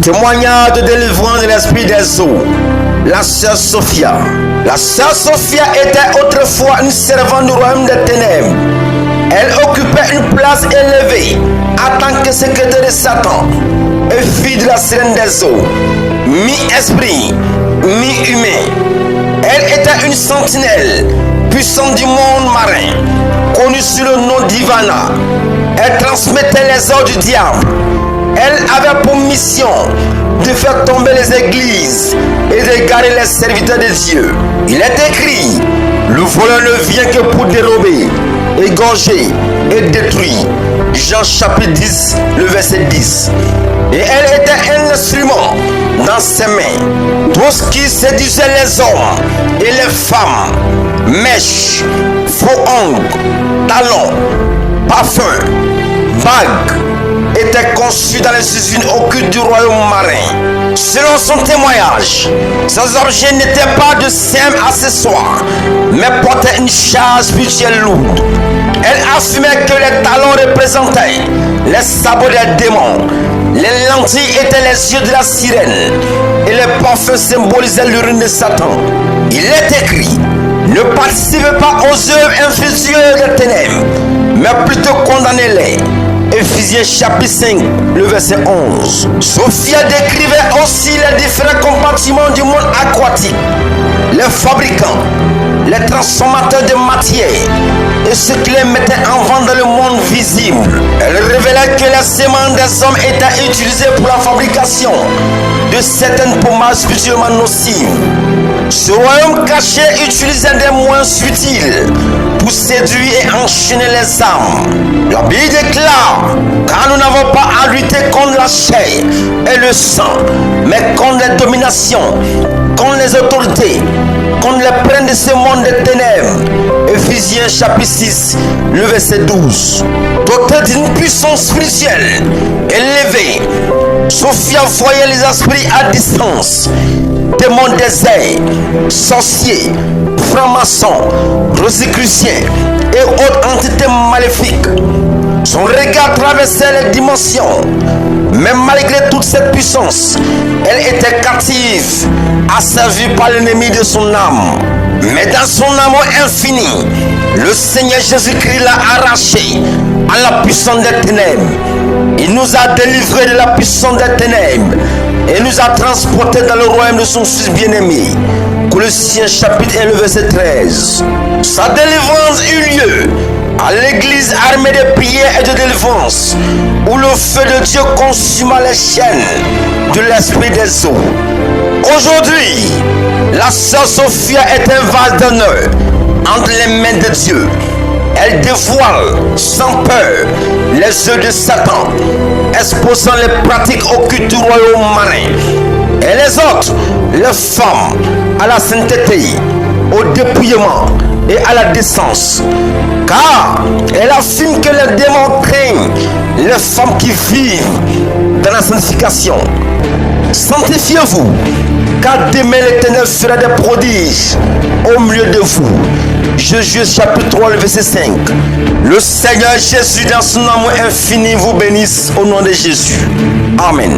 Témoignage de délivrance de l'esprit des eaux. La sœur Sophia. La sœur Sophia était autrefois une servante du royaume des ténèbres. Elle occupait une place élevée en tant que secrétaire de Satan et fille de la sirène des eaux, mi-esprit, mi-humain. Elle était une sentinelle puissante du monde marin, connue sous le nom d'Ivana. Elle transmettait les ordres du diable. Elle avait pour mission de faire tomber les églises et de garder les serviteurs de Dieu. Il est écrit: le voleur ne vient que pour dérober, égorger et détruire. Jean chapitre 10, le verset 10. Et elle était un instrument dans ses mains. Tout ce qui séduisait les hommes et les femmes, mèches, faux ongles, talons, parfums, bagues, était conçu dans les usines occultes du royaume marin. Selon son témoignage, ces objets n'étaient pas de simples accessoires, mais portaient une charge spirituelle lourde. Elle affirmait que les talons représentaient les sabots des démons, les lentilles étaient les yeux de la sirène, et les parfums symbolisaient l'urine de Satan. Il est écrit: ne participez pas aux œuvres infructueuses des ténèbres, mais plutôt condamnez-les. Éphésiens chapitre 5, le verset 11. Sophia décrivait aussi les différents compartiments du monde aquatique, les fabricants, les transformateurs de matière et ceux qui les mettaient en vente dans le monde visible. Elle révélait que les semences des hommes étaient utilisées pour la fabrication de certaines pommades spirituellement nocives. Ce royaume caché utilisait des moyens subtils pour séduire et enchaîner les âmes. La Bible déclare: car nous n'avons pas à lutter contre la chair et le sang, mais contre les dominations, contre les autorités, contre les princes de ce monde des ténèbres. Éphésiens chapitre 6, le verset 12. Dotée d'une puissance spirituelle élevée, Sophia voyait les esprits à distance, démons déserts, sorciers, francs-maçons, rosicruciens et autres entités maléfiques. Son regard traversait les dimensions, mais malgré toute cette puissance, elle était captive, asservie par l'ennemi de son âme. Mais dans son amour infini, le Seigneur Jésus-Christ l'a arraché à la puissance des ténèbres. Il nous a délivrés de la puissance des ténèbres et nous a transportés dans le royaume de son Fils bien-aimé. Colossiens chapitre 1, le verset 13. Sa délivrance eut lieu à l'église armée de prières et de délivrance, où le feu de Dieu consuma les chaînes de l'esprit des eaux. Aujourd'hui, la sœur Sophia est un vase d'honneur entre les mains de Dieu. Elle dévoile sans peur les œuvres de Satan, exposant les pratiques occultes du royaume marin. Et les autres, les femmes, à la sainteté, au dépouillement et à la décence. Car elle affirme que les démons craignent les femmes qui vivent dans la sanctification. Sanctifiez-vous, car demain l'Éternel fera des prodiges au milieu de vous. Josué chapitre 3, le verset 5. Le Seigneur Jésus, dans son amour infini, vous bénisse au nom de Jésus. Amen.